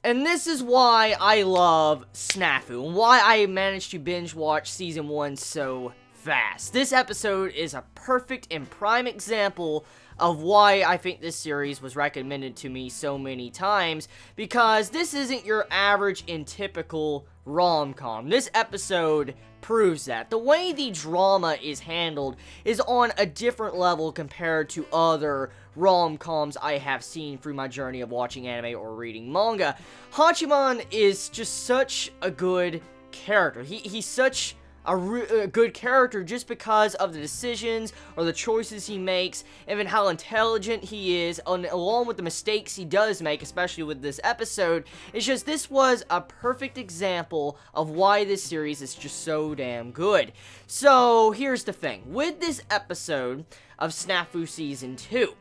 And this is why I love Snafu, and why I managed to binge watch Season 1 so fast. This episode is a perfect and prime example of why I think this series was recommended to me so many times, because this isn't your average and typical rom-com. This episode proves that. The way the drama is handled is on a different level compared to other rom-coms I have seen through my journey of watching anime or reading manga. Hachiman is just such a good character. He's such a good character just because of the decisions or the choices he makes, and then how intelligent he is, along with the mistakes he does make, especially with this episode. It's just, this was a perfect example of why this series is just so damn good. So, here's the thing. With this episode of Snafu Season 2,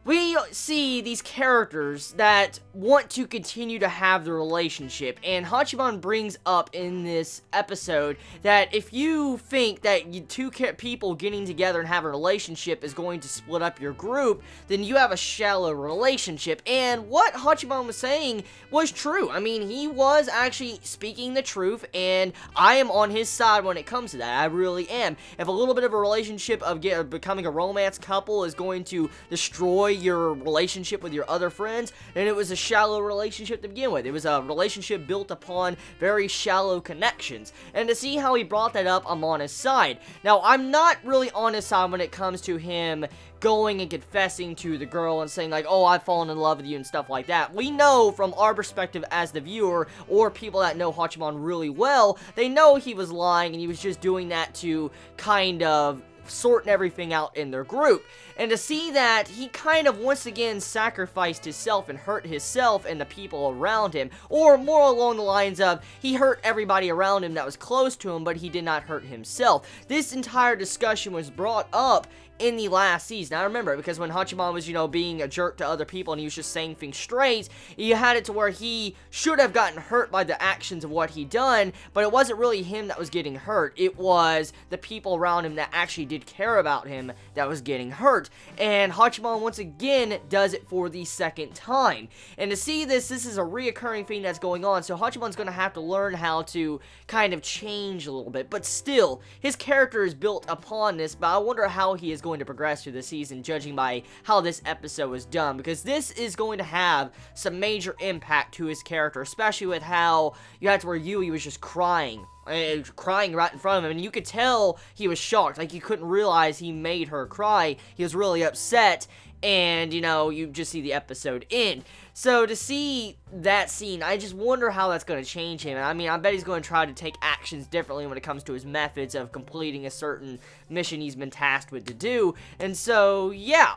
we see these characters that want to continue to have the relationship, and Hachiman brings up in this episode that if you think that two people getting together and having a relationship is going to split up your group, then you have a shallow relationship. And what Hachiman was saying was true. I mean, he was actually speaking the truth, and I am on his side when it comes to that. I really am. If a little bit of a relationship of becoming a romance couple is going to destroy your relationship with your other friends, then it was a shallow relationship to begin with. It was a relationship built upon very shallow connections. And to see how he brought that up, I'm on his side. Now, I'm not really on his side when it comes to him going and confessing to the girl and saying like, oh, I've fallen in love with you and stuff like that. We know from our perspective as the viewer, or people that know Hachiman really well, they know he was lying and he was just doing that to kind of sorting everything out in their group. And to see that he kind of once again sacrificed himself and hurt himself and the people around him, or more along the lines of he hurt everybody around him that was close to him, but he did not hurt himself. This entire discussion was brought up in the last season. I remember, because when Hachiman was, being a jerk to other people and he was just saying things straight, you had it to where he should have gotten hurt by the actions of what he done, but it wasn't really him that was getting hurt. It was the people around him that actually did care about him that was getting hurt. And Hachiman once again does it for the second time. And to see this is a reoccurring thing that's going on, so Hachiman's going to have to learn how to kind of change a little bit. But still, his character is built upon this, but I wonder how he is going to progress through the season, judging by how this episode was done, because this is going to have some major impact to his character, especially with how you had to where Yui was just crying right in front of him, and you could tell he was shocked, like you couldn't realize he made her cry. He was really upset, and you just see the episode end. So to see that scene, I just wonder how that's going to change him. I mean, I bet he's going to try to take actions differently when it comes to his methods of completing a certain mission he's been tasked with to do. And so, yeah.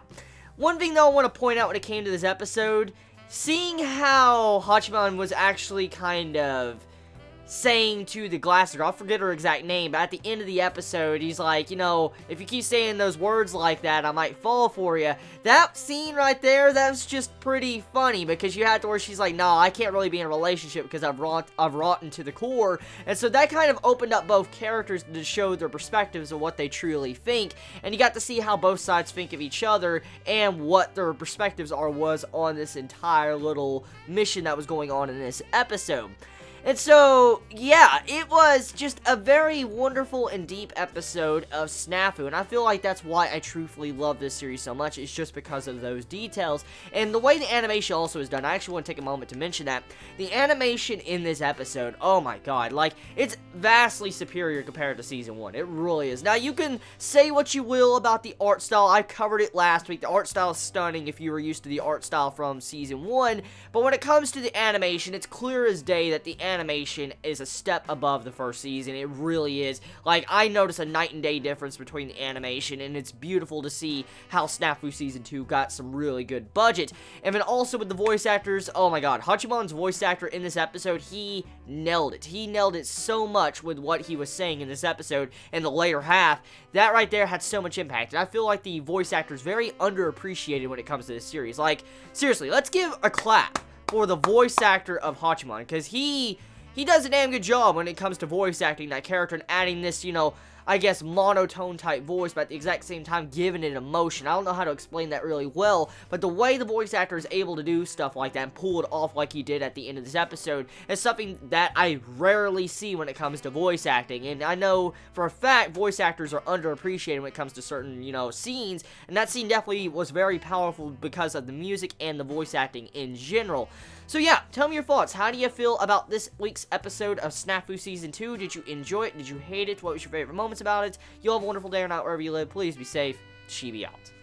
One thing though I want to point out when it came to this episode, seeing how Hachiman was actually kind of saying to the glass girl, I forget her exact name, but at the end of the episode, he's like, if you keep saying those words like that, I might fall for you. That scene right there, that's just pretty funny, because you had to where she's like, no, I can't really be in a relationship because I've rotten to the core. And so that kind of opened up both characters to show their perspectives of what they truly think, and you got to see how both sides think of each other and what their perspectives was on this entire little mission that was going on in this episode. And so, yeah, it was just a very wonderful and deep episode of Snafu, and I feel like that's why I truthfully love this series so much. It's just because of those details, and the way the animation also is done. I actually want to take a moment to mention that. The animation in this episode, oh my god, like, it's vastly superior compared to Season 1. It really is. Now, you can say what you will about the art style. I covered it last week. The art style is stunning if you were used to the art style from Season 1, but when it comes to the animation, it's clear as day that the animation is a step above the first season. It really is. Like, I notice a night and day difference between the animation, and it's beautiful to see how Snafu Season 2 got some really good budget. And then also with the voice actors, oh my god, Hachiman's voice actor in this episode, he nailed it. He nailed it so much with what he was saying in this episode in the later half. That right there had so much impact, and I feel like the voice actor is very underappreciated when it comes to this series. Like, seriously, let's give a clap for the voice actor of Hachiman, because he does a damn good job when it comes to voice acting that character and adding this, I guess, monotone type voice, but at the exact same time giving it emotion. I don't know how to explain that really well, but the way the voice actor is able to do stuff like that and pull it off like he did at the end of this episode is something that I rarely see when it comes to voice acting. And I know for a fact voice actors are underappreciated when it comes to certain, scenes, and that scene definitely was very powerful because of the music and the voice acting in general. So yeah, tell me your thoughts. How do you feel about this week's episode of Snafu Season 2? Did you enjoy it? Did you hate it? What was your favorite moments about it? You all have a wonderful day or night wherever you live. Please be safe. Chibi out.